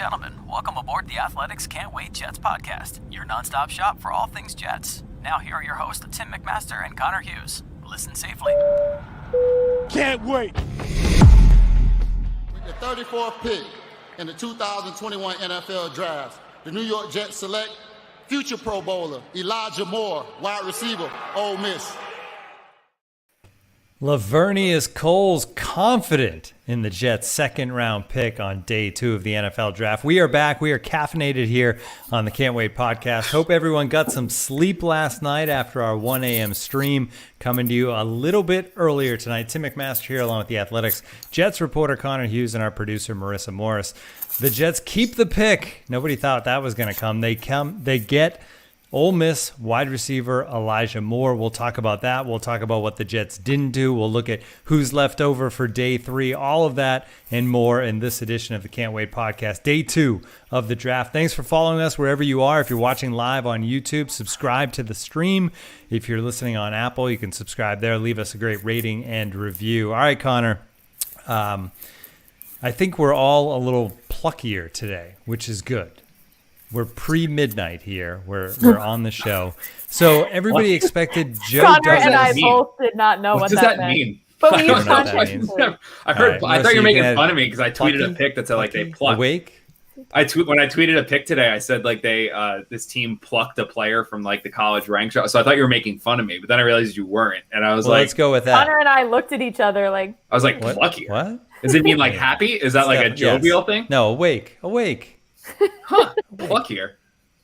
gentlemen, welcome aboard the Athletics Can't Wait Jets podcast, your nonstop shop for all things Jets. Now here are your hosts, Tim McMaster and Connor Hughes. Listen safely. Can't wait. With the 34th pick in the 2021 NFL Draft, the New York Jets select future Pro Bowler Elijah Moore, wide receiver, Ole Miss. Lavernius Cole's confident in the Jets' second-round pick on day 2 of the NFL Draft. We are back. We are caffeinated here on the Can't Wait podcast. Hope everyone got some sleep last night after our 1 a.m. stream. Coming to you a little bit earlier tonight. Tim McMaster here along with the Athletics Jets reporter Connor Hughes and our producer Marissa Morris. The Jets keep the pick. Nobody thought that was going to come. They get Ole Miss wide receiver Elijah Moore. We'll talk about that. We'll talk about what the Jets didn't do. We'll look at who's left over for day 3. All of that and more in this edition of the Can't Wait podcast, day 2 of the draft. Thanks for following us wherever you are. If you're watching live on YouTube, subscribe to the stream. If you're listening on Apple, you can subscribe there. Leave us a great rating and review. All right, Connor. I think we're all a little pluckier today, which is good. We're pre-midnight here. We're on the show. So everybody expected Joe Connor Douglas. and I both did not know what that meant. But we use context. I heard. Right, I thought you were making fun of me because I plucky? tweeted a pic that said like they plucked. Awake? When I tweeted a pic today, I said like they this team plucked a player from like the college ranks. So I thought you were making fun of me, but then I realized you weren't, and I was like, let's go with that. Connor and I looked at each other like. I was like, What? plucky. What? Does it mean like happy? Is that like a jovial thing? No, awake. Huh? Pluckier.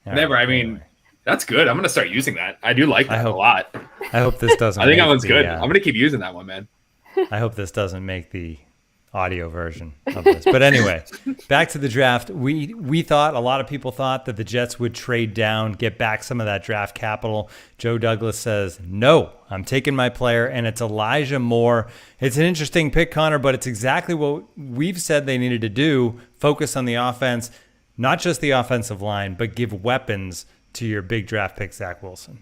Never. I mean, that's good. I'm gonna start using that. I do like that a lot. I hope this doesn't. I think that make one's the, good. I'm gonna keep using that one, man. I hope this doesn't make the audio version of this. But anyway, back to the draft. We thought, a lot of people thought that the Jets would trade down, get back some of that draft capital. Joe Douglas says, no, I'm taking my player, and it's Elijah Moore. It's an interesting pick, Connor, but it's exactly what we've said they needed to do. Focus on the offense, not just the offensive line, but give weapons to your big draft pick, Zach Wilson.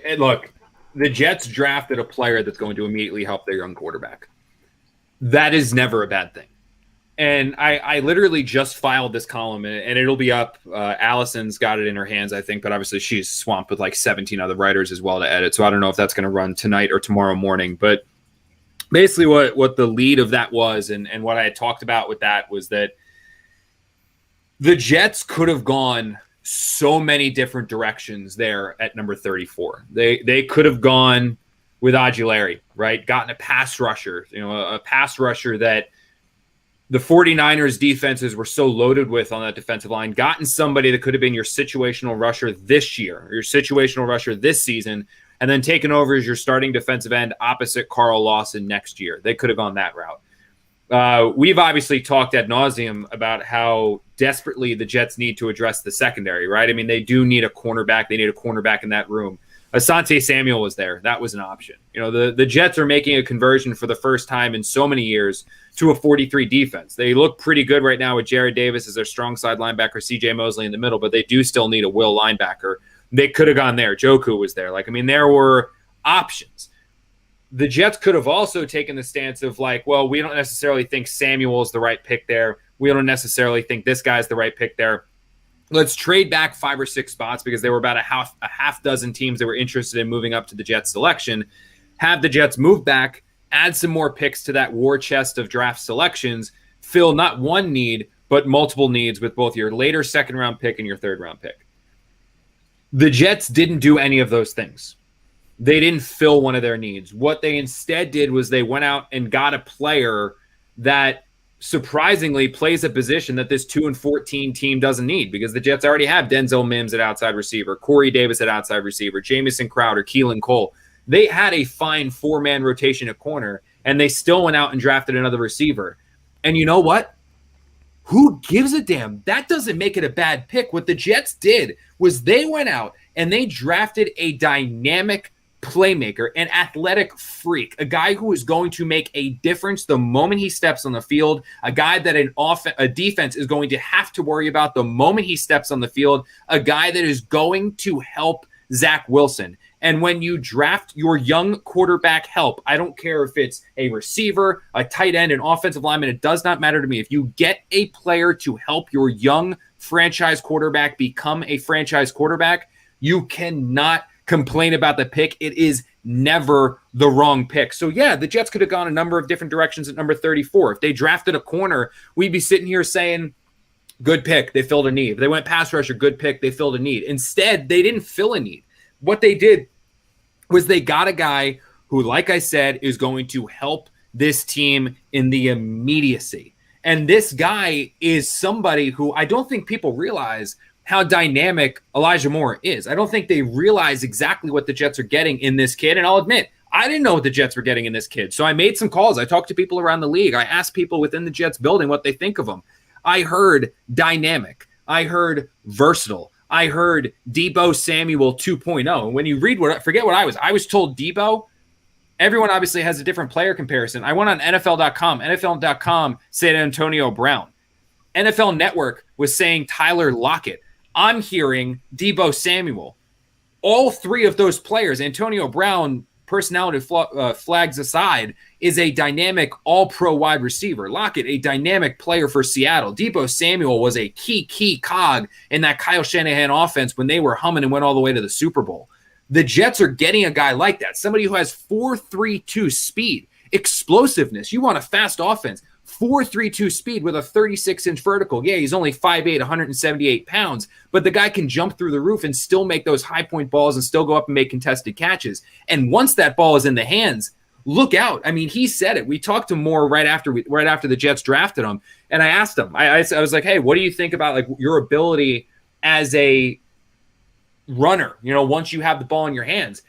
And look, the Jets drafted a player that's going to immediately help their young quarterback. That is never a bad thing. And I literally just filed this column, and it'll be up. Allison's got it in her hands, I think, but obviously she's swamped with like 17 other writers as well to edit. So I don't know if that's going to run tonight or tomorrow morning. But basically what the lead of that was, and what I had talked about with that was that the Jets could have gone so many different directions there at number 34. They could have gone with Aguilera, right? Gotten a pass rusher, a pass rusher that the 49ers defenses were so loaded with on that defensive line, gotten somebody that could have been your situational rusher this year, or your situational rusher this season, and then taken over as your starting defensive end opposite Carl Lawson next year. They could have gone that route. We've obviously talked ad nauseum about how desperately the Jets need to address the secondary, right? I mean, they do need a cornerback. They need a cornerback in that room. Asante Samuel was there. That was an option. The Jets are making a conversion for the first time in so many years to a 43 defense. They look pretty good right now with Jared Davis as their strong side linebacker, CJ Mosley in the middle, but they do still need a will linebacker. They could have gone there. Joku was there. There were options. The Jets could have also taken the stance of like, well, we don't necessarily think Samuel is the right pick there. We don't necessarily think this guy's the right pick there. Let's trade back 5 or 6 spots because there were about a half dozen teams that were interested in moving up to the Jets selection. Have the Jets move back, add some more picks to that war chest of draft selections, fill not one need, but multiple needs with both your later second-round pick and your third-round pick. The Jets didn't do any of those things. They didn't fill one of their needs. What they instead did was they went out and got a player that surprisingly plays a position that this 2-14 team doesn't need, because the Jets already have Denzel Mims at outside receiver, Corey Davis at outside receiver, Jamison Crowder, Keelan Cole. They had a fine 4-man rotation at corner, and they still went out and drafted another receiver. And you know what? Who gives a damn? That doesn't make it a bad pick. What the Jets did was they went out and they drafted a dynamic playmaker, an athletic freak, a guy who is going to make a difference the moment he steps on the field, a guy that a defense is going to have to worry about the moment he steps on the field, a guy that is going to help Zach Wilson. And when you draft your young quarterback help, I don't care if it's a receiver, a tight end, an offensive lineman, it does not matter to me. If you get a player to help your young franchise quarterback become a franchise quarterback, you cannot complain about the pick. It is never the wrong pick. So yeah, the Jets could have gone a number of different directions at number 34. If they drafted a corner, we'd be sitting here saying, good pick, they filled a need. If they went pass rusher, good pick, they filled a need. Instead, they didn't fill a need. What they did was they got a guy who, like I said, is going to help this team in the immediacy. And this guy is somebody who I don't think people realize how dynamic Elijah Moore is. I don't think they realize exactly what the Jets are getting in this kid. And I'll admit, I didn't know what the Jets were getting in this kid. So I made some calls. I talked to people around the league. I asked people within the Jets building what they think of him. I heard dynamic. I heard versatile. I heard Deebo Samuel 2.0. And when you read forget what I was told Deebo. Everyone obviously has a different player comparison. I went on NFL.com. NFL.com said Antonio Brown. NFL Network was saying Tyler Lockett. I'm hearing Deebo Samuel. All three of those players, Antonio Brown, personality flags aside, is a dynamic all-pro wide receiver. Lockett, a dynamic player for Seattle. Deebo Samuel was a key cog in that Kyle Shanahan offense when they were humming and went all the way to the Super Bowl. The Jets are getting a guy like that, somebody who has 4.32 speed, explosiveness. You want a fast offense. 4.32 speed with a 36-inch vertical. Yeah, he's only 5'8", 178 pounds, but the guy can jump through the roof and still make those high-point balls and still go up and make contested catches. And once that ball is in the hands, look out. I mean, he said it. We talked to Moore right after the Jets drafted him, and I asked him. I was like, hey, what do you think about like your ability as a runner, once you have the ball in your hands?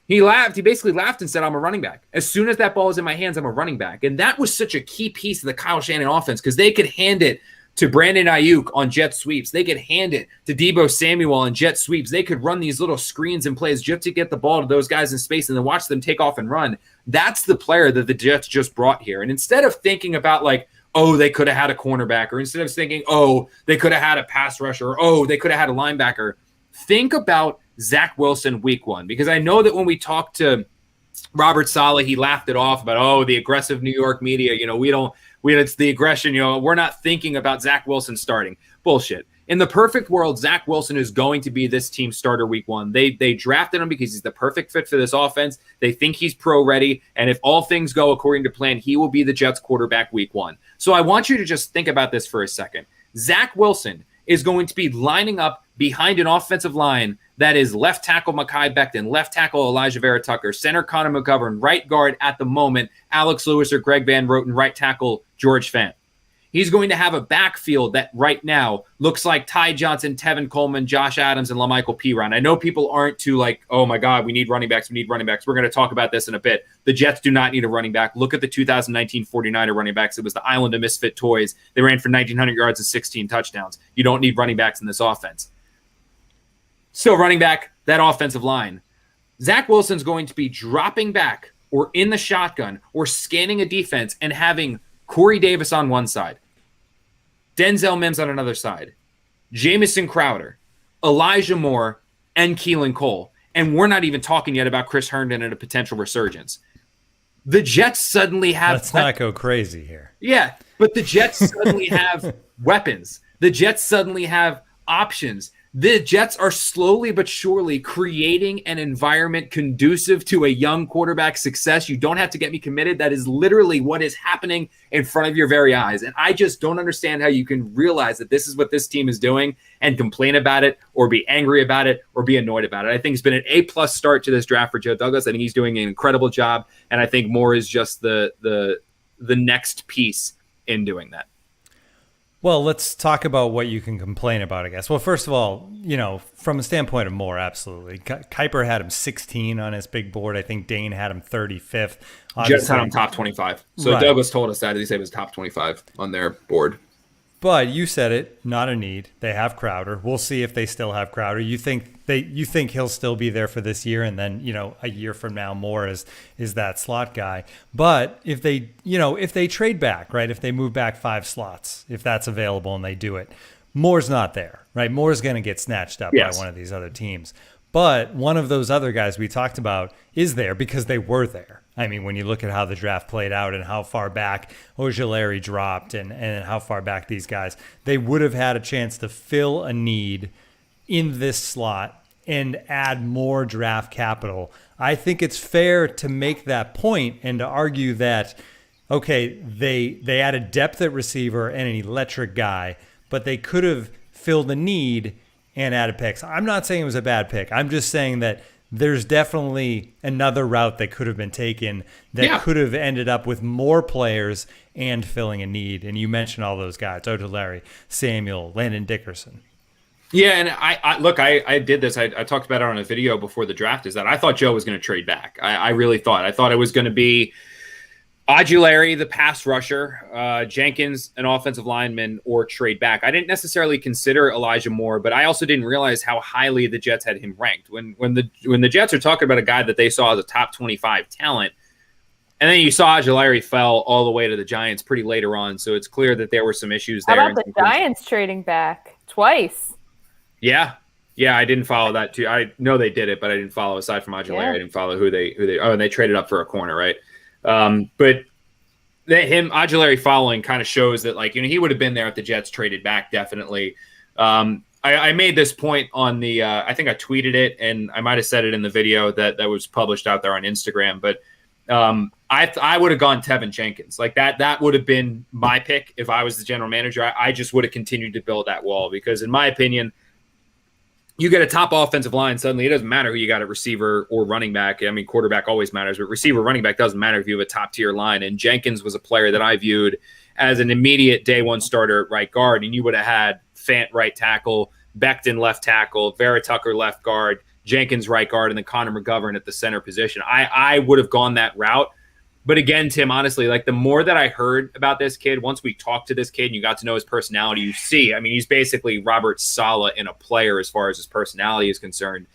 He laughed. He basically laughed and said, I'm a running back. As soon as that ball is in my hands, I'm a running back. And that was such a key piece of the Kyle Shanahan offense because they could hand it to Brandon Ayuk on jet sweeps. They could hand it to Deebo Samuel on jet sweeps. They could run these little screens and plays just to get the ball to those guys in space and then watch them take off and run. That's the player that the Jets just brought here. And instead of thinking about like, oh, they could have had a cornerback, or instead of thinking, oh, they could have had a pass rusher, or oh, they could have had a linebacker, think about Zach Wilson week one, because I know that when we talked to Robert Saleh, he laughed it off about, oh, the aggressive New York media, it's the aggression, we're not thinking about Zach Wilson starting. Bullshit. In the perfect world, Zach Wilson is going to be this team starter week one. They drafted him because he's the perfect fit for this offense. They think he's pro ready. And if all things go according to plan, he will be the Jets quarterback week one. So I want you to just think about this for a second. Zach Wilson is going to be lining up behind an offensive line that is left tackle Mekhi Becton, left tackle Elijah Vera Tucker, center Connor McGovern, right guard at the moment Alex Lewis or Greg Van Roten, right tackle George Fant. He's going to have a backfield that right now looks like Ty Johnson, Tevin Coleman, Josh Adams, and LaMichael Piron. I know people aren't too like, oh my God, we need running backs. We're going to talk about this in a bit. The Jets do not need a running back. Look at the 2019 49er running backs. It was the island of misfit toys. They ran for 1,900 yards and 16 touchdowns. You don't need running backs in this offense. So running back, that offensive line. Zach Wilson's going to be dropping back or in the shotgun or scanning a defense and having Corey Davis on one side, Denzel Mims on another side, Jamison Crowder, Elijah Moore, and Keelan Cole. And we're not even talking yet about Chris Herndon and a potential resurgence. The Jets suddenly have... Let's not go crazy here. Yeah, but the Jets suddenly have weapons. The Jets suddenly have options. The Jets are slowly but surely creating an environment conducive to a young quarterback's success. You don't have to get me committed. That is literally what is happening in front of your very eyes. And I just don't understand how you can realize that this is what this team is doing and complain about it or be angry about it or be annoyed about it. I think it's been an A+ start to this draft for Joe Douglas. I think he's doing an incredible job. And I think Moore is just the next piece in doing that. Well, let's talk about what you can complain about, I guess. Well, first of all, from a standpoint of Moore, absolutely. Kuiper had him 16 on his big board. I think Dane had him 35th. Just had him top 25. So right. Douglas told us that. He said it was top 25 on their board. But you said it, not a need. They have Crowder. We'll see if they still have Crowder. You think he'll still be there for this year, and then a year from now Moore is that slot guy. But if they trade back, right? If they move back 5 slots, if that's available and they do it, Moore's not there, right? Moore's going to get snatched up by one of these other teams. But one of those other guys we talked about is there because they were there. I mean, when you look at how the draft played out and how far back Ojulari dropped and how far back these guys, they would have had a chance to fill a need in this slot and add more draft capital. I think it's fair to make that point and to argue that, okay, they added depth at receiver and an electric guy, but they could have filled the need and added picks. I'm not saying it was a bad pick. I'm just saying that there's definitely another route that could have been taken that could have ended up with more players and filling a need. And you mentioned all those guys, Ojulari, Samuel, Landon Dickerson. Yeah, and I did this. I talked about it on a video before the draft, is that I thought Joe was going to trade back. I really thought. I thought it was going to be Ojulari, the pass rusher, Jenkins, an offensive lineman, or trade back. I didn't necessarily consider Elijah Moore, but I also didn't realize how highly the Jets had him ranked. When the Jets are talking about a guy that they saw as a top 25 talent, and then you saw Ojulari fell all the way to the Giants pretty later on, so it's clear that there were some issues there. How about the Giants trading back twice? Yeah, I didn't follow that too. I know they did it, but I didn't follow. Aside from Ojulari, I didn't follow who they. Oh, and they traded up for a corner, right? But Ojulari following kind of shows that, like, he would have been there if the Jets traded back, definitely. I made this point on the, I think I tweeted it, and I might have said it in the video that was published out there on Instagram, but I would have gone Tevin Jenkins. Like that would have been my pick if I was the general manager. I just would have continued to build that wall because, in my opinion, you get a top offensive line, suddenly it doesn't matter who you got at receiver or running back. I mean, quarterback always matters, but receiver, running back doesn't matter if you have a top-tier line. And Jenkins was a player that I viewed as an immediate day-one starter at right guard, and you would have had Fant right tackle, Becton left tackle, Vera Tucker left guard, Jenkins right guard, and then Connor McGovern at the center position. I would have gone that route. But again, Tim, honestly, like the more that I heard about this kid, once we talked to this kid and you got to know his personality, you see, I mean, he's basically Robert Saleh in a player as far as his personality is concerned.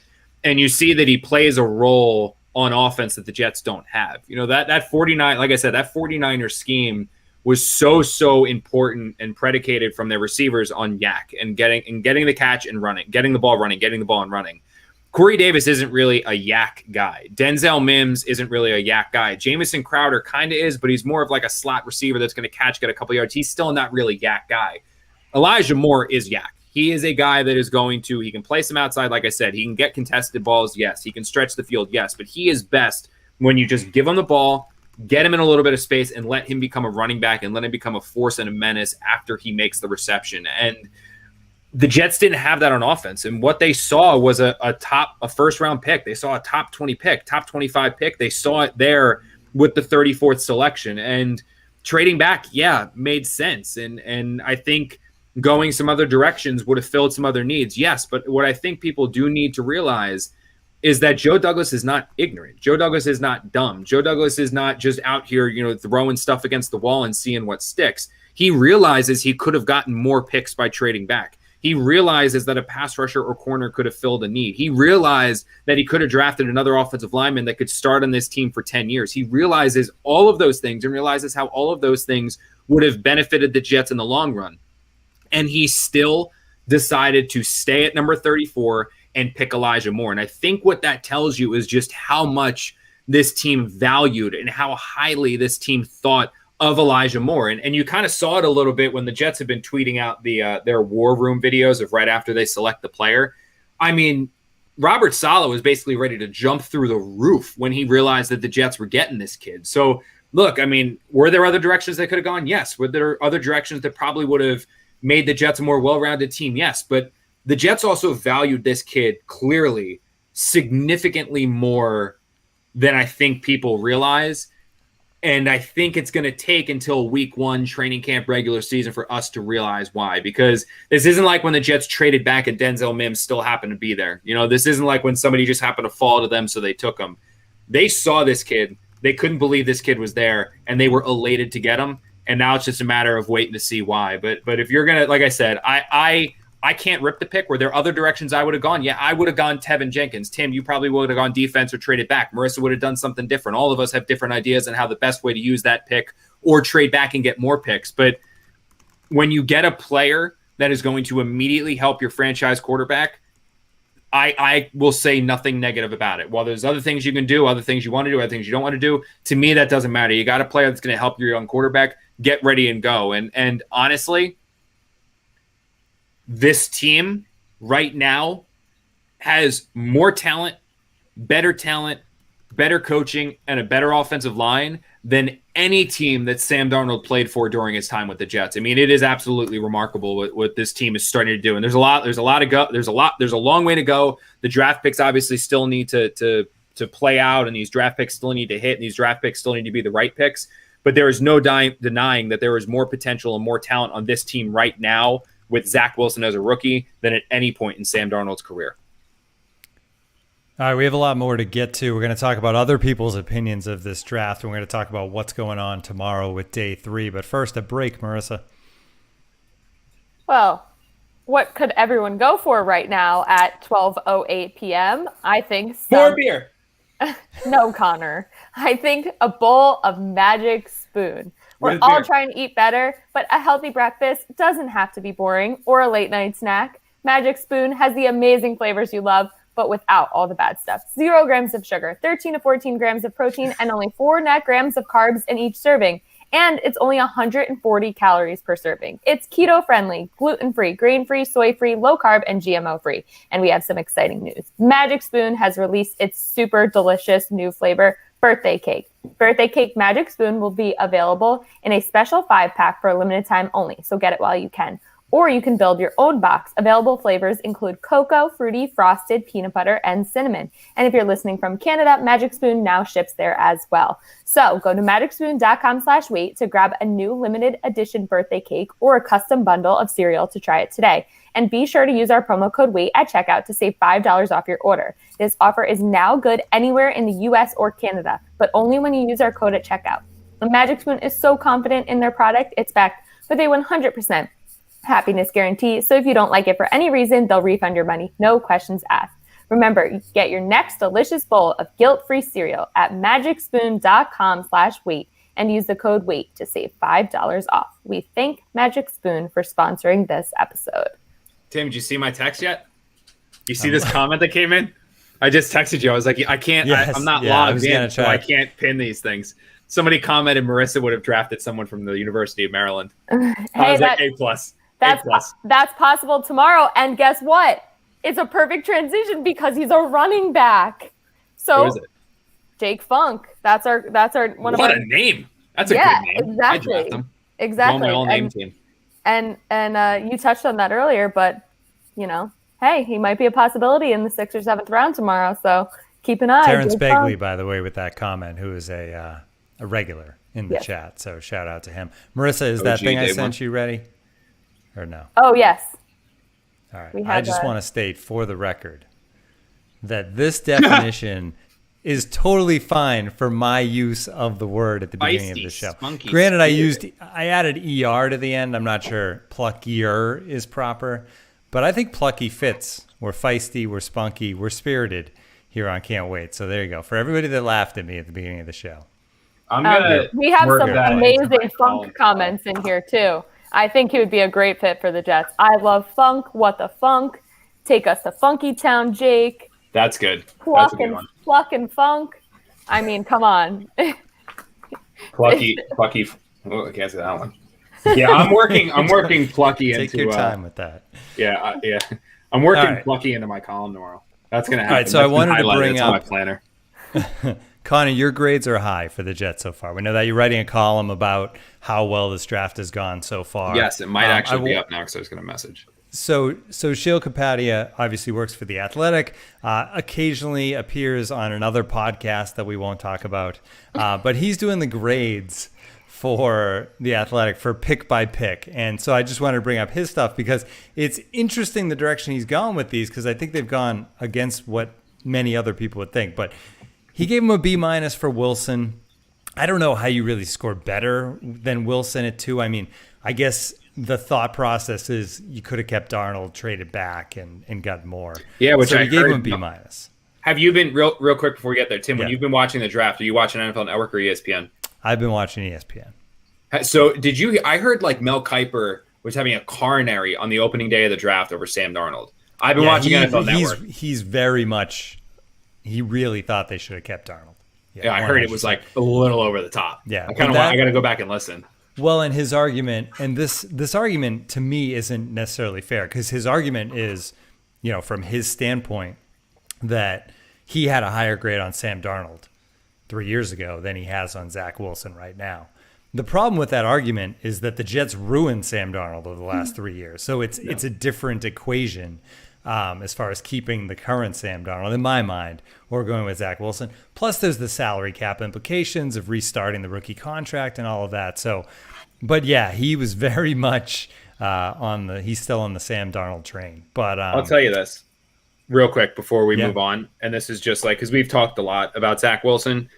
And you see that he plays a role on offense that the Jets don't have. That 49, like I said, that 49er scheme was so important and predicated from their receivers on yak and getting the catch and running, getting the ball and running. Corey Davis isn't really a yak guy. Denzel Mims isn't really a yak guy. Jamison Crowder kind of is, but he's more of like a slot receiver that's going to catch, get a couple yards. He's still not really yak guy. Elijah Moore is yak. He is a guy that is he can place him outside, like I said. He can get contested balls, yes. He can stretch the field, yes. But he is best when you just give him the ball, get him in a little bit of space, and let him become a running back and let him become a force and a menace after he makes the reception. And the Jets didn't have that on offense. And what they saw was a first-round pick. They saw a top 20 pick, top 25 pick. They saw it there with the 34th selection. And trading back, made sense. And I think going some other directions would have filled some other needs. Yes, but what I think people do need to realize is that Joe Douglas is not ignorant. Joe Douglas is not dumb. Joe Douglas is not just out here, throwing stuff against the wall and seeing what sticks. He realizes he could have gotten more picks by trading back. He realizes that a pass rusher or corner could have filled a need. He realized that he could have drafted another offensive lineman that could start on this team for 10 years. He realizes all of those things and realizes how all of those things would have benefited the Jets in the long run. And he still decided to stay at number 34 and pick Elijah Moore. And I think what that tells you is just how much this team valued and how highly this team thought of Elijah Moore. And you kind of saw it a little bit when the Jets have been tweeting out their war room videos of right after they select the player. I mean, Robert Saleh was basically ready to jump through the roof when he realized that the Jets were getting this kid. So, look, I mean, were there other directions they could have gone? Yes. Were there other directions that probably would have made the Jets a more well-rounded team? Yes. But the Jets also valued this kid clearly significantly more than I think people realize. And I think it's going to take until week 1 training camp regular season for us to realize why, because this isn't like when the Jets traded back and Denzel Mims still happened to be there. This isn't like when somebody just happened to fall to them, so they took him. They saw this kid. They couldn't believe this kid was there, and they were elated to get him. And now it's just a matter of waiting to see why. But if you're going to, like I said, I can't rip the pick. Were there other directions I would have gone? Yeah, I would have gone Tevin Jenkins. Tim, you probably would have gone defense or traded back. Marissa would have done something different. All of us have different ideas on how the best way to use that pick or trade back and get more picks. But when you get a player that is going to immediately help your franchise quarterback, I will say nothing negative about it. While there's other things you can do, other things you want to do, other things you don't want to do, to me, that doesn't matter. You got a player that's going to help your young quarterback get ready and go. And honestly, this team right now has more talent, better coaching, and a better offensive line than any team that Sam Darnold played for during his time with the Jets. I mean, it is absolutely remarkable what this team is starting to do. And there's a long way to go. The draft picks obviously still need to play out, and these draft picks still need to hit, and these draft picks still need to be the right picks. But there is no denying that there is more potential and more talent on this team right now with Zach Wilson as a rookie than at any point in Sam Darnold's career. All right, we have a lot more to get to. We're going to talk about other people's opinions of this draft, and we're going to talk about what's going on tomorrow with day 3. But first, a break, Marissa. Well, what could everyone go for right now at 12:08 p.m.? I think more beer. No, Connor. I think a bowl of Magic Spoon. We're all trying to eat better, but a healthy breakfast doesn't have to be boring or a late night snack. Magic Spoon has the amazing flavors you love, but without all the bad stuff. 0 grams of sugar, 13 to 14 grams of protein, and only 4 net grams of carbs in each serving. And it's only 140 calories per serving. It's keto-friendly, gluten-free, grain-free, soy-free, low-carb, and GMO-free. And we have some exciting news. Magic Spoon has released its super delicious new flavor, Birthday Cake. Birthday Cake Magic Spoon will be available in a special 5-pack for a limited time only, so get it while you can. Or you can build your own box. Available flavors include cocoa, fruity, frosted, peanut butter, and cinnamon. And if you're listening from Canada, Magic Spoon now ships there as well. So go to magicspoon.com/wait to grab a new limited edition birthday cake or a custom bundle of cereal to try it today. And be sure to use our promo code WAIT at checkout to save $5 off your order. This offer is now good anywhere in the US or Canada, but only when you use our code at checkout. The Magic Spoon is so confident in their product, it's backed with a 100% happiness guarantee. So if you don't like it for any reason, they'll refund your money. No questions asked. Remember, get your next delicious bowl of guilt-free cereal at magicspoon.com/wait and use the code WAIT to save $5 off. We thank Magic Spoon for sponsoring this episode. Tim, did you see my text yet? You see this comment that came in? I just texted you. I was like, I can't, yes, I'm not logged in, so I can't pin these things. Somebody commented Marissa would have drafted someone from the University of Maryland. I was like, A+. That's possible tomorrow. And guess what? It's a perfect transition because he's a running back. So who is it? Jake Funk. That's our one of our. What a name! That's a good name. Exactly. I draft him. Exactly. On my all-name team. And you touched on that earlier, but hey, he might be a possibility in the 6th or 7th round tomorrow. So keep an eye. Terrence Begley, by the way, with that comment, who is a regular in the chat. So shout out to him. Marissa, is that thing I sent you ready? Or no? Oh, yes. All right. I just want to state for the record that this definition is totally fine for my use of the word at the beginning of the show. Granted, I added ER to the end. I'm not sure pluckier is proper, but I think plucky fits. We're feisty, we're spunky, we're spirited here on Can't Wait. So there you go. For everybody that laughed at me at the beginning of the show. We have some amazing funk comments in here too. I think he would be a great fit for the Jets. I love funk. What the funk? Take us to Funky Town, Jake. That's good. That's a good one. Pluck and funk. I mean, come on. Plucky. Oh, I can't say that one. Yeah, I'm working plucky into. Take your time with that. Yeah. I'm working plucky into my column tomorrow. That's gonna happen. All right, so I wanted to bring up my planner. Connor, your grades are high for the Jets so far. We know that you're writing a column about how well this draft has gone so far. Yes, it might actually be up now because I was going to message. So Sheil Kapadia obviously works for The Athletic, occasionally appears on another podcast that we won't talk about, but he's doing the grades for The Athletic for pick by pick. And so I just wanted to bring up his stuff because it's interesting the direction he's gone with these because I think they've gone against what many other people would think. But he gave him a B- for Wilson. I don't know how you really score better than Wilson at 2. I mean, I guess the thought process is you could have kept Darnold, traded back, and got more. Yeah, which so I he gave him a B-. Have you been real quick before we get there, Tim? When you've been watching the draft, are you watching NFL Network or ESPN? I've been watching ESPN. So did you? I heard like Mel Kiper was having a coronary on the opening day of the draft over Sam Darnold. I've been watching NFL Network. He's very much. He really thought they should have kept Darnold. Yeah, I heard it was like a little over the top. Yeah, I got to go back and listen. Well, and his argument, and this argument to me isn't necessarily fair, because his argument is, from his standpoint, that he had a higher grade on Sam Darnold 3 years ago than he has on Zach Wilson right now. The problem with that argument is that the Jets ruined Sam Darnold over the last 3 years. So it's a different equation as far as keeping the current Sam Darnold, in my mind, or going with Zach Wilson. Plus, there's the salary cap implications of restarting the rookie contract and all of that. So, but yeah, he was very much he's still on the Sam Darnold train. But I'll tell you this real quick before we move on. And this is just because we've talked a lot about Zach Wilson.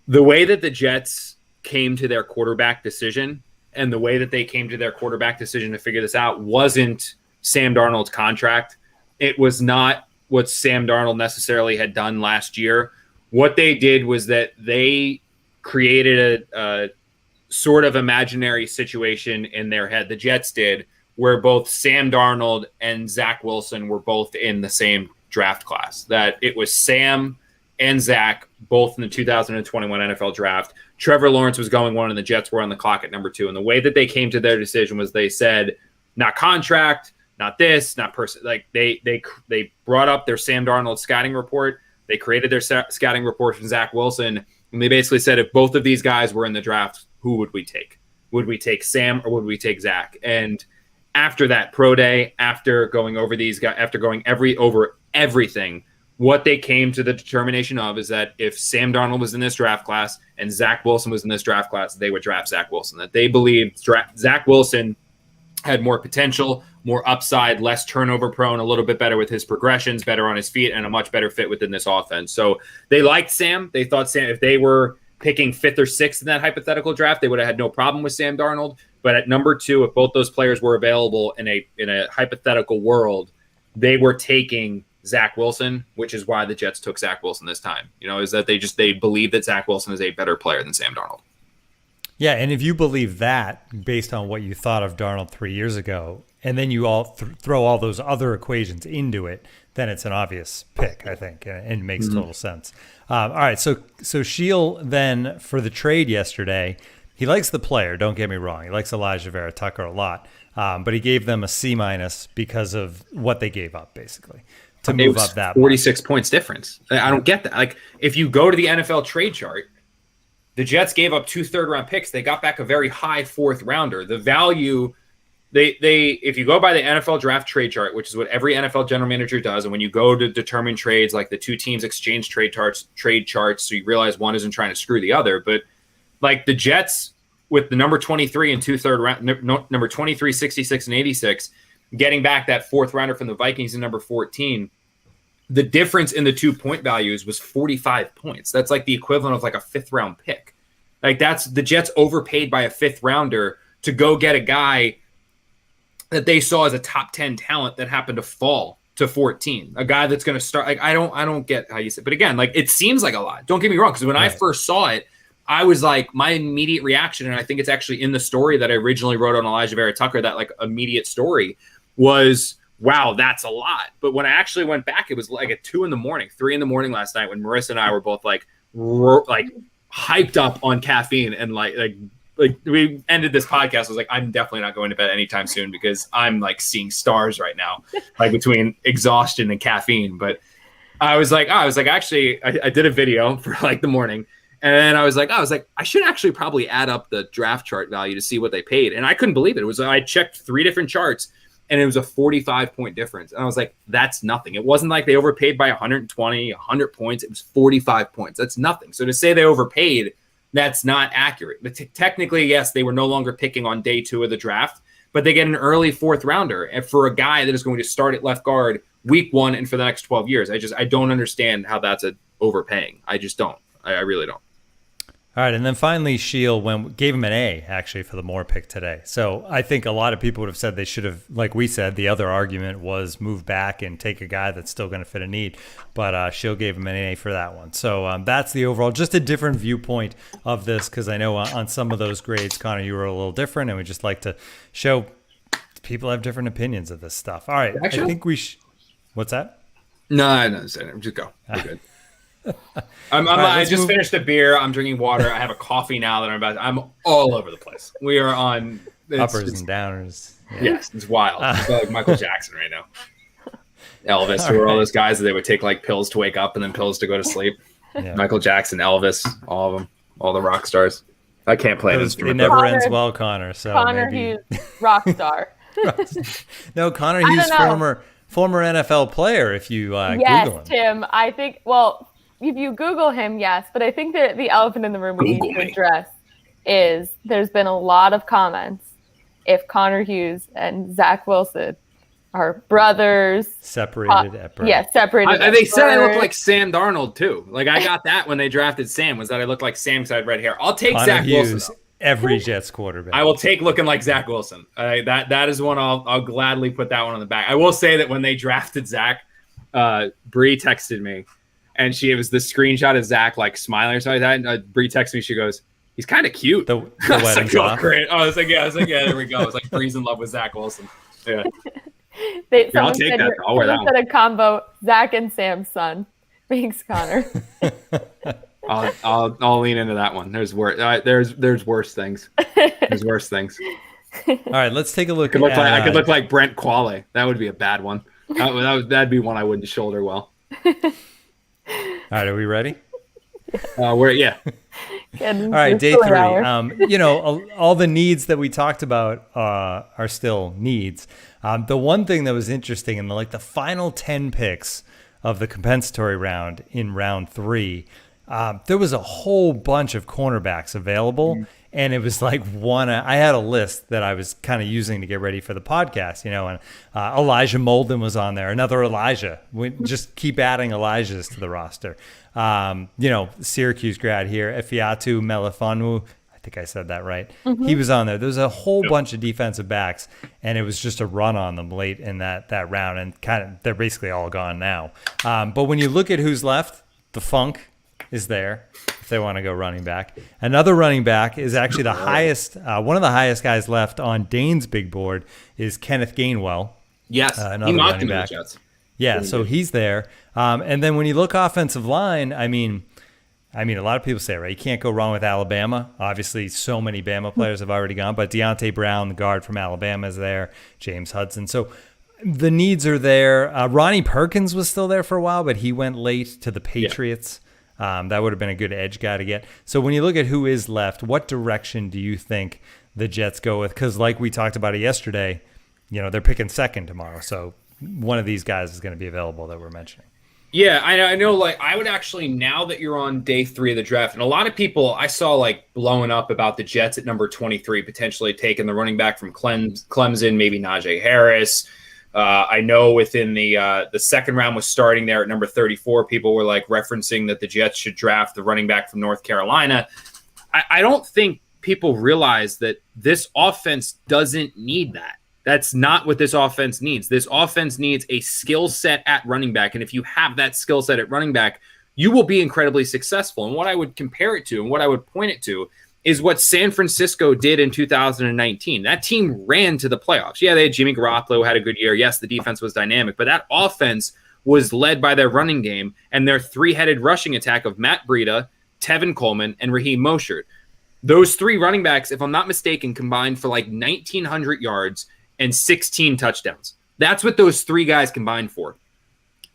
The way that the Jets came to their quarterback decision and the way that they came to their quarterback decision to figure this out wasn't Sam Darnold's contract. It was not what Sam Darnold necessarily had done last year. What they did was that they created a sort of imaginary situation in their head. The Jets did, where both Sam Darnold and Zach Wilson were both in the same draft class. That it was Sam and Zach both in the 2021 NFL draft. Trevor Lawrence was going one, and the Jets were on the clock at number 2. And the way that they came to their decision was they said, not contract, not this, not person. Like they brought up their Sam Darnold scouting report. They created their scouting report from Zach Wilson, and they basically said, if both of these guys were in the draft, who would we take? Would we take Sam or would we take Zach? And after that pro day, after going over these guys, after going over everything, what they came to the determination of is that if Sam Darnold was in this draft class and Zach Wilson was in this draft class, they would draft Zach Wilson. That they believed Zach Wilson had more potential, more upside, less turnover prone, a little bit better with his progressions, better on his feet, and a much better fit within this offense. So they liked Sam. They thought Sam, if they were picking 5th or 6th in that hypothetical draft, they would have had no problem with Sam Darnold. But at number 2, if both those players were available in a hypothetical world, they were taking Zach Wilson, which is why the Jets took Zach Wilson this time. Is that they believe that Zach Wilson is a better player than Sam Darnold. Yeah, and if you believe that based on what you thought of Darnold 3 years ago, and then you all throw all those other equations into it, then it's an obvious pick, I think, and it makes total sense. All right, so Sheil then for the trade yesterday, he likes the player, don't get me wrong. He likes Elijah Vera Tucker a lot, but he gave them a C- because of what they gave up, basically, to move up that 46 points difference. I don't get that. Like, if you go to the NFL trade chart, the Jets gave up 2 third-round picks. They got back a very high 4th rounder. The value, if you go by the NFL draft trade chart, which is what every NFL general manager does, and when you go to determine trades, like the 2 teams exchange trade charts, so you realize one isn't trying to screw the other. But like the Jets with the number 23 and 2 third round, number 23, 66, and 86, getting back that 4th rounder from the Vikings in number 14. The difference in the 2-point values was 45 points. That's like the equivalent of like a 5th round pick. Like that's the Jets overpaid by a 5th rounder to go get a guy that they saw as a top 10 talent that happened to fall to 14. A guy that's going to start. Like I don't get how you say, but again, like it seems like a lot. Don't get me wrong, because when I first saw it, I was like, my immediate reaction, and I think it's actually in the story that I originally wrote on Elijah Vera Tucker, that like immediate story was, wow, that's a lot. But when I actually went back, it was like at 2 a.m, 3 a.m. last night when Marissa and I were both like hyped up on caffeine, and like we ended this podcast. I was like, I'm definitely not going to bed anytime soon because I'm like seeing stars right now, like between exhaustion and caffeine. But I was like, actually, I did a video for like the morning. And I was like, I should actually probably add up the draft chart value to see what they paid. And I couldn't believe it. I checked 3 different charts, and it was a 45-point difference. And I was like, that's nothing. It wasn't like they overpaid by 120, 100 points. It was 45 points. That's nothing. So to say they overpaid, that's not accurate. But technically, yes, they were no longer picking on day 2 of the draft, but they get an early 4th rounder. And for a guy that is going to start at left guard week 1 and for the next 12 years, I don't understand how that's overpaying. I just don't. I really don't. All right, and then finally, Sheil gave him an A, actually, for the Moore pick today. So I think a lot of people would have said they should have, like we said, the other argument was move back and take a guy that's still going to fit a need. But Sheil gave him an A for that one. So that's the overall, just a different viewpoint of this, because I know on some of those grades, Connor, you were a little different, and we just like to show people have different opinions of this stuff. All right, I think we What's that? No, I don't understand. Just go. We're good. I just finished a beer. I'm drinking water. I have a coffee now that I'm all over the place. We are on uppers and downers. Yeah. Yes, it's wild. It's like Michael Jackson right now. Elvis, who were all those guys that they would take like pills to wake up and then pills to go to sleep. Yeah. Michael Jackson, Elvis, all of them, all the rock stars. I can't play this. It never ends well, Connor. So Connor Hughes, rock star. No, Connor Hughes, former NFL player. If you Google him. Tim. I think. Well, if you Google him, yes, but I think that the elephant in the room we need to address is there's been a lot of comments if Connor Hughes and Zach Wilson are brothers. Separated at birth. Yeah, separated. They said I look like Sam Darnold too. Like I got that when they drafted Sam, was that I looked like Sam because I had red hair. I'll take Connor Zach Hughes, Wilson. Every Jets quarterback. I will take looking like Zach Wilson. That is one I'll gladly put that one on the back. I will say that when they drafted Zach, Bree texted me, and it was the screenshot of Zach like smiling or something like that. And Bree texted me, she goes, "He's kind of cute." The wedding's off. Great. I was like, yeah, there we go. I was like, Bree's in love with Zach Wilson. Yeah. I'll take that. I'll wear that one. Said a combo, Zach and Sam's son. Thanks, Connor. I'll lean into that one. There's worse things. There's worse things. All right, let's take a look. I could look like Brent Qualley. That would be a bad one. That'd be one I wouldn't shoulder well. All right, are we ready? All right, day 3. All the needs that we talked about are still needs. The one thing that was interesting in the final 10 picks of the compensatory round in round 3, there was a whole bunch of cornerbacks available. And it was like I had a list that I was kind of using to get ready for the podcast, and Elijah Molden was on there. Another Elijah. We just keep adding Elijahs to the roster. Syracuse grad here, Efiatu Melifonwu. I think I said that right. Mm-hmm. He was on there. There was a whole bunch of defensive backs, and it was just a run on them late in that round. And they're basically all gone now. But when you look at who's left, the Funk is there if they want to go running back. Another running back is actually the highest, one of the highest guys left on Dane's big board is Kenneth Gainwell. Yes, another running back. Yeah, so he's there. And then when you look offensive line, I mean, a lot of people say, right, you can't go wrong with Alabama. Obviously, so many Bama players have already gone, but Deontay Brown, the guard from Alabama, is there. James Hudson. So the needs are there. Ronnie Perkins was still there for a while, but he went late to the Patriots. Yeah. That would have been a good edge guy to get. So when you look at who is left, what direction do you think the Jets go with? Because like we talked about it yesterday, they're picking second tomorrow. So one of these guys is going to be available that we're mentioning. Yeah, I know. Like, I would actually, now that you're on day 3 of the draft, and a lot of people I saw blowing up about the Jets at number 23, potentially taking the running back from Clemson, maybe Najee Harris. I know within the second round was starting there at number 34. People were referencing that the Jets should draft the running back from North Carolina. I don't think people realize that this offense doesn't need that. That's not what this offense needs. This offense needs a skill set at running back. And if you have that skill set at running back, you will be incredibly successful. And what I would compare it to and what I would point it to is what San Francisco did in 2019. That team ran to the playoffs. Yeah, they had Jimmy Garoppolo, had a good year. Yes, the defense was dynamic, but that offense was led by their running game and their 3-headed rushing attack of Matt Breida, Tevin Coleman, and Raheem Mostert. Those 3 running backs, if I'm not mistaken, combined for 1,900 yards and 16 touchdowns. That's what those 3 guys combined for.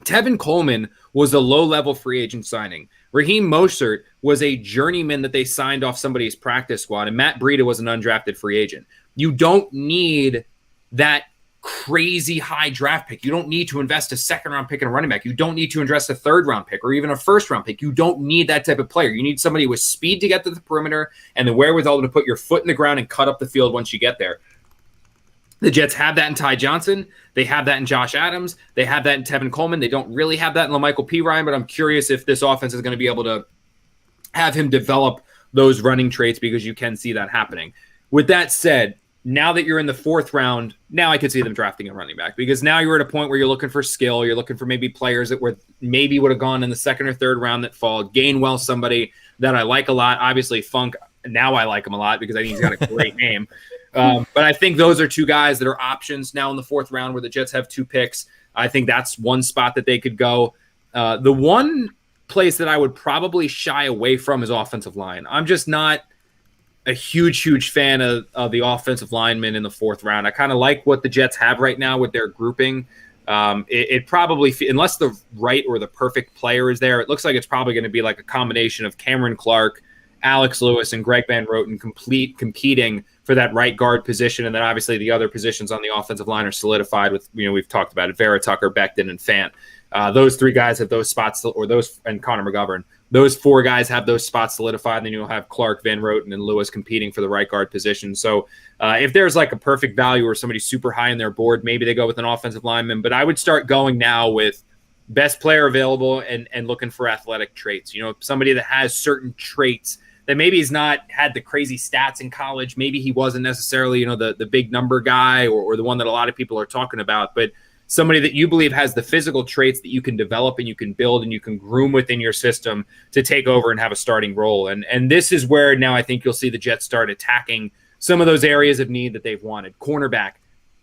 Tevin Coleman was a low-level free agent signing. Raheem Mostert was a journeyman that they signed off somebody's practice squad, and Matt Breida was an undrafted free agent. You don't need that crazy high draft pick. You don't need to invest a second-round pick in a running back. You don't need to invest a third-round pick or even a first-round pick. You don't need that type of player. You need somebody with speed to get to the perimeter and the wherewithal to put your foot in the ground and cut up the field once you get there. The Jets have that in Ty Johnson. They have that in Josh Adams. They have that in Tevin Coleman. They don't really have that in LaMichael P. Ryan, but I'm curious if this offense is going to be able to have him develop those running traits because you can see that happening. With that said, now that you're in the 4th round, now I could see them drafting a running back because now you're at a point where you're looking for skill. You're looking for maybe players that would have gone in the 2nd or 3rd round that fall. Gainwell, somebody that I like a lot. Obviously, Funk, now I like him a lot because I think he's got a great name. But I think those are 2 guys that are options now in the 4th round where the Jets have 2 picks. I think that's one spot that they could go. The one place that I would probably shy away from is offensive line. I'm just not a huge fan of the offensive linemen in the 4th round. I kind of like what the Jets have right now with their grouping. It probably, unless the right or the perfect player is there, it looks like it's probably going to be like a combination of Cameron Clark, Alex Lewis, and Greg Van Roten competing for that right guard position. And then obviously the other positions on the offensive line are solidified with, we've talked about it, Vera Tucker, Becton, and Fant. Those 3 guys have those spots, and Connor McGovern. Those 4 guys have those spots solidified. And then you'll have Clark, Van Roten, and Lewis competing for the right guard position. So if there's like a perfect value or somebody super high in their board, maybe they go with an offensive lineman. But I would start going now with best player available and looking for athletic traits. Somebody that has certain traits that maybe he's not had the crazy stats in college. Maybe he wasn't necessarily, the big number guy or the one that a lot of people are talking about, but somebody that you believe has the physical traits that you can develop and you can build and you can groom within your system to take over and have a starting role. And this is where now I think you'll see the Jets start attacking some of those areas of need that they've wanted. Cornerback,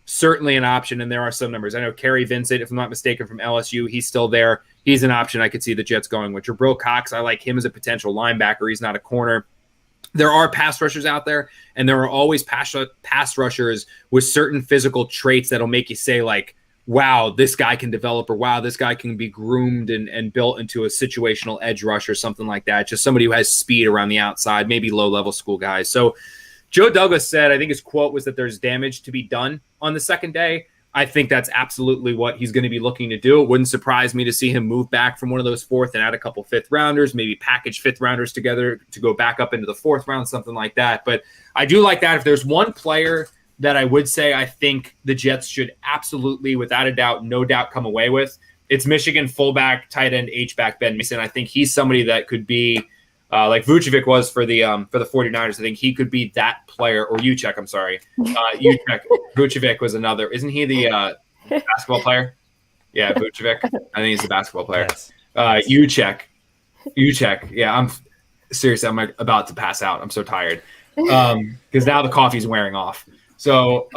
certainly an option, and there are some numbers. I know Kerry Vincent, if I'm not mistaken, from LSU, he's still there. He's an option I could see the Jets going with. Jabril Cox, I like him as a potential linebacker. He's not a corner. There are pass rushers out there, and there are always pass rushers with certain physical traits that'll make you say, like, wow, this guy can develop, or wow, this guy can be groomed and built into a situational edge rush or something like that. Just somebody who has speed around the outside, maybe low-level school guys. So Joe Douglas said, I think his quote was that there's damage to be done on the second day. I think that's absolutely what he's going to be looking to do. It wouldn't surprise me to see him move back from one of those 4th and add a couple 5th rounders, maybe package 5th rounders together to go back up into the 4th round, something like that. But I do like that. If there's one player that I would say I think the Jets should absolutely, without a doubt, no doubt, come away with, it's Michigan fullback, tight end, H-back Ben Mason. I think he's somebody that could be like Vucevic was for the 49ers. I think he could be that player, or Juszczyk, I'm sorry. Juszczyk. Vucevic was another. Isn't he the basketball player? Yeah, Vucevic. I think he's the basketball player. Yes. Juszczyk. Yeah, I'm about to pass out. I'm so tired because now the coffee's wearing off. So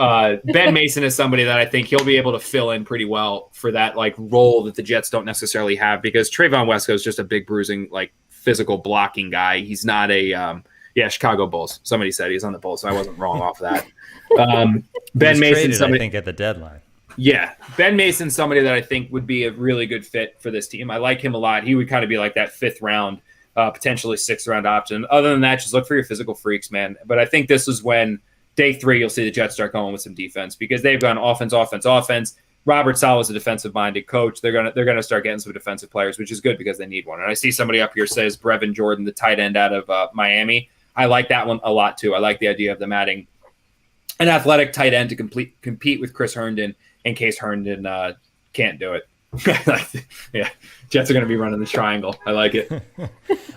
Ben Mason is somebody that I think he'll be able to fill in pretty well for that like role that the Jets don't necessarily have, because Trayvon Wesco is just a big bruising, like physical blocking guy. He's not a Chicago Bulls. Somebody said he's on the Bulls, so I wasn't wrong off that. Ben Mason, somebody I think at the deadline. Yeah, Ben Mason's somebody that I think would be a really good fit for this team. I like him a lot. He would kind of be like that 5th round, potentially 6th round option. Other than that, just look for your physical freaks, man. But I think this is when day 3, you'll see the Jets start going with some defense, because they've gone offense. Robert Saleh is a defensive-minded coach. They're gonna start getting some defensive players, which is good because they need one. And I see somebody up here says Brevin Jordan, the tight end out of Miami. I like that one a lot too. I like the idea of them adding an athletic tight end to compete with Chris Herndon in case Herndon can't do it. Yeah, Jets are going to be running the triangle. I like it.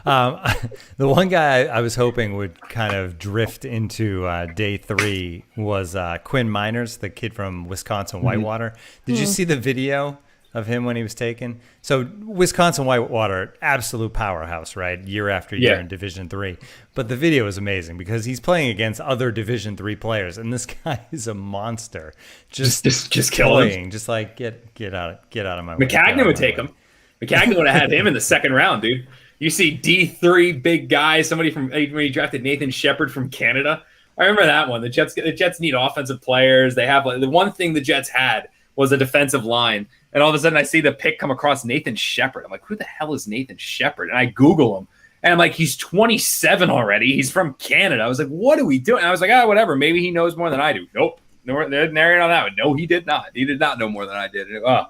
The one guy I was hoping would kind of drift into day 3 was Quinn Miners, the kid from Wisconsin Whitewater. Did you see the video of him when he was taken? So Wisconsin Whitewater, absolute powerhouse, right? Year after year in Division III. But the video is amazing because he's playing against other Division III players, and this guy is a monster. Just killing him. Just like get out of my way. McCagnon would take him. McCagnon would have had him in the 2nd round, dude. You see D3 big guy, somebody from when he drafted Nathan Shepard from Canada. I remember that one. The Jets need offensive players. They have the one thing the Jets had was a defensive line. And all of a sudden I see the pick come across Nathan Shepard. I'm like, who the hell is Nathan Shepard? And I Google him. And I'm like, he's 27 already. He's from Canada. I was like, what are we doing? And I was like, whatever. Maybe he knows more than I do. Nope. They're narrating on that one. No, he did not. He did not know more than I did. Oh,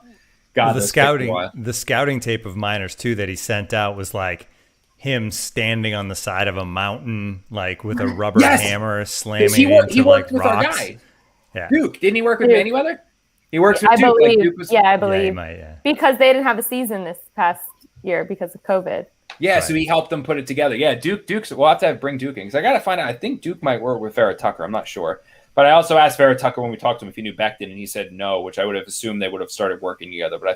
God. Well, the scouting tape of Miners, too, that he sent out was like him standing on the side of a mountain, like with a rubber hammer slamming into worked like with rocks. Our guy. Yeah. Duke. Didn't he work with Manyweather? He works with I Duke. believe. Duke was, I believe. Yeah. Because they didn't have a season this past year because of COVID. Yeah, right. So he helped them put it together. Yeah, Duke's. We'll have to bring Duke in because I got to find out. I think Duke might work with Vera Tucker. I'm not sure. But I also asked Vera Tucker when we talked to him if he knew Becton, and he said no, which I would have assumed they would have started working together. But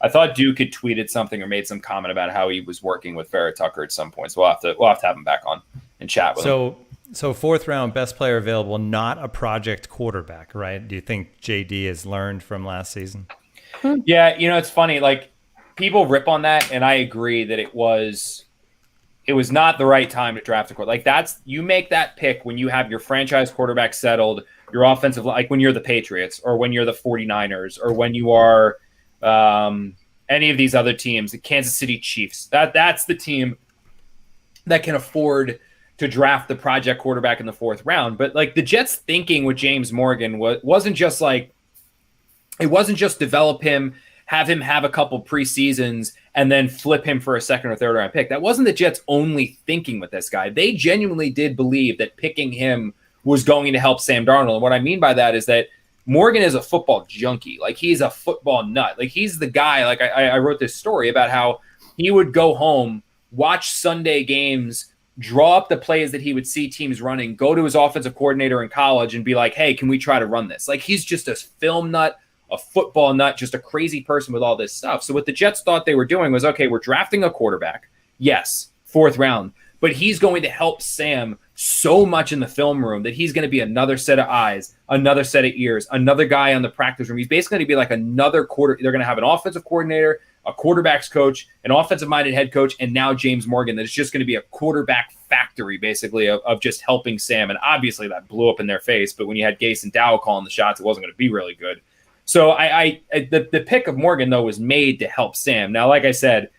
I thought Duke had tweeted something or made some comment about how he was working with Vera Tucker at some point. So we'll have to have him back on and chat with him. So 4th round, best player available, not a project quarterback, right? Do you think JD has learned from last season? Yeah, it's funny. Like, people rip on that, and I agree that it was not the right time to draft a quarterback. Like, you make that pick when you have your franchise quarterback settled, your offensive, like when you're the Patriots or when you're the 49ers or when you are any of these other teams, the Kansas City Chiefs. That's the team that can afford to draft the project quarterback in the 4th round. But like, the Jets thinking with James Morgan wasn't just develop him, have him have a couple preseasons, and then flip him for a 2nd or 3rd round pick. That wasn't the Jets' only thinking with this guy. They genuinely did believe that picking him was going to help Sam Darnold. And what I mean by that is that Morgan is a football junkie. Like, he's a football nut. Like, he's the guy. Like, I wrote this story about how he would go home, watch Sunday games, draw up the plays that he would see teams running, go to his offensive coordinator in college and be like, hey, can we try to run this? Like, he's just a film nut, a football nut, just a crazy person with all this stuff. So what the Jets thought they were doing was, okay, we're drafting a quarterback. Yes, 4th round. But he's going to help Sam so much in the film room that he's going to be another set of eyes, another set of ears, another guy on the practice room. He's basically going to be like another They're going to have an offensive coordinator, a quarterback's coach, an offensive-minded head coach, and now James Morgan. That is just going to be a quarterback factory, basically, of just helping Sam. And obviously that blew up in their face. But when you had Gase and Dow calling the shots, it wasn't going to be really good. So the pick of Morgan, though, was made to help Sam. Now, like I said,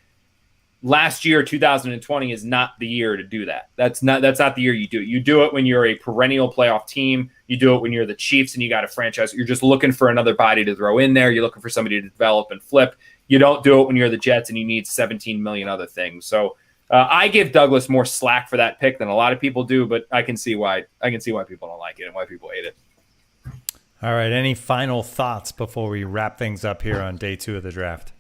last year, 2020, is not the year to do that. That's not the year you do it. You do it when you're a perennial playoff team. You do it when you're the Chiefs and you got a franchise. You're just looking for another body to throw in there. You're looking for somebody to develop and flip. You don't do it when you're the Jets and you need 17 million other things. So I give Douglas more slack for that pick than a lot of people do, but I can see why people don't like it and why people hate it. All right. Any final thoughts before we wrap things up here on day 2 of the draft?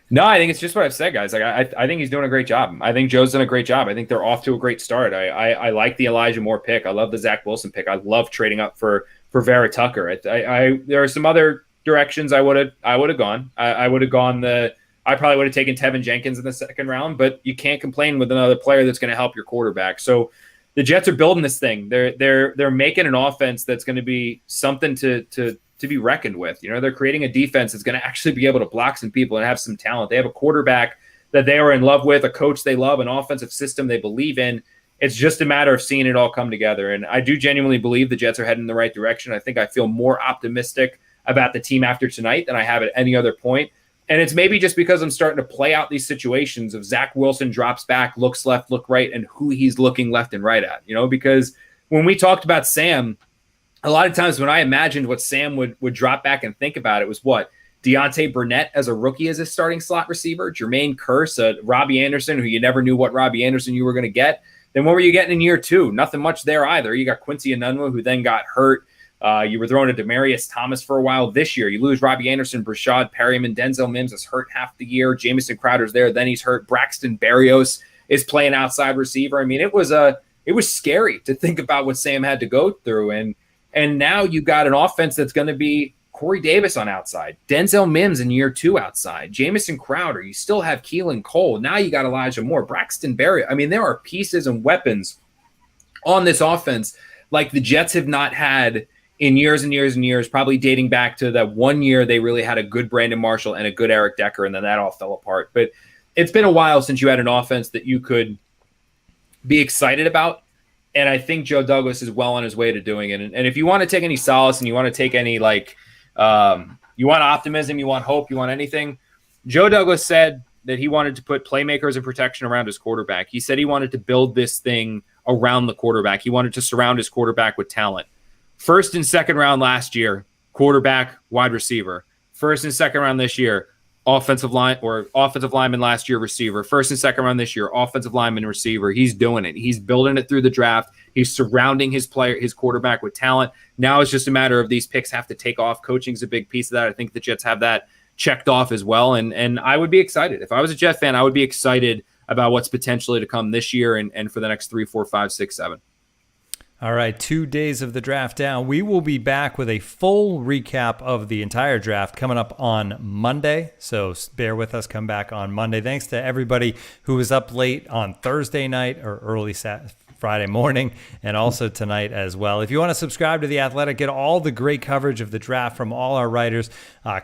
No, I think it's just what I've said, guys. Like, I think he's doing a great job. I think Joe's done a great job. I think they're off to a great start. I like the Elijah Moore pick. I love the Zach Wilson pick. I love trading up for Vera Tucker. There are some other directions I would have gone. I would have gone I probably would have taken Tevin Jenkins in the 2nd round, but you can't complain with another player that's going to help your quarterback. So the Jets are building this thing. They're making an offense that's going to be something to be reckoned with. They're creating a defense that's going to actually be able to block some people and have some talent. They have a quarterback that they are in love with, a coach they love, an offensive system they believe in. It's just a matter of seeing it all come together. And I do genuinely believe the Jets are heading in the right direction. I think I feel more optimistic about the team after tonight than I have at any other point. And it's maybe just because I'm starting to play out these situations of Zach Wilson drops back, looks left, look right, and who he's looking left and right at. Because when we talked about Sam, a lot of times when I imagined what Sam would drop back and think about, it was what? Deontay Burnett as a rookie as a starting slot receiver, Jermaine Kearse, Robbie Anderson, who you never knew what Robbie Anderson you were going to get. Then what were you getting in year 2? Nothing much there either. You got Quincy Enunwa, who then got hurt. You were throwing to Demaryius Thomas for a while. This year, you lose Robbie Anderson, Brashad Perryman, Denzel Mims is hurt half the year. Jamison Crowder's there, then he's hurt. Braxton Berrios is playing outside receiver. I mean, it was scary to think about what Sam had to go through. And now you got an offense that's going to be Corey Davis on outside, Denzel Mims in year 2 outside, Jamison Crowder. You still have Keelan Cole. Now you got Elijah Moore, Braxton Berrios. I mean, there are pieces and weapons on this offense like the Jets have not had in years and years and years, probably dating back to that one year they really had a good Brandon Marshall and a good Eric Decker, and then that all fell apart. But it's been a while since you had an offense that you could be excited about, and I think Joe Douglas is well on his way to doing it. And if you want to take any solace and you want to take any, you want optimism, you want hope, you want anything, Joe Douglas said that he wanted to put playmakers and protection around his quarterback. He said he wanted to build this thing around the quarterback. He wanted to surround his quarterback with talent. 1st and 2nd round last year, quarterback, wide receiver. 1st and 2nd round this year, offensive lineman last year, receiver. 1st and 2nd round this year, offensive lineman, receiver. He's doing it. He's building it through the draft. He's surrounding his quarterback with talent. Now it's just a matter of these picks have to take off. Coaching's a big piece of that. I think the Jets have that checked off as well. And I would be excited. If I was a Jet fan, I would be excited about what's potentially to come this year and for the next 3, 4, 5, 6, 7. All right, 2 days of the draft down. We will be back with a full recap of the entire draft coming up on Monday. So bear with us. Come back on Monday. Thanks to everybody who was up late on Thursday night or early Friday morning, and also tonight as well. If you want to subscribe to The Athletic, get all the great coverage of the draft from all our writers,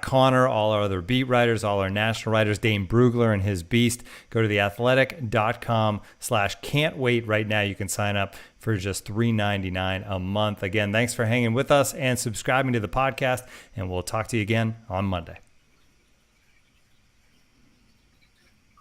Connor, all our other beat writers, all our national writers, Dane Brugler and his beast, go to theathletic.com/can't wait right now. You can sign up for just $3.99 a month. Again, thanks for hanging with us and subscribing to the podcast, and we'll talk to you again on Monday.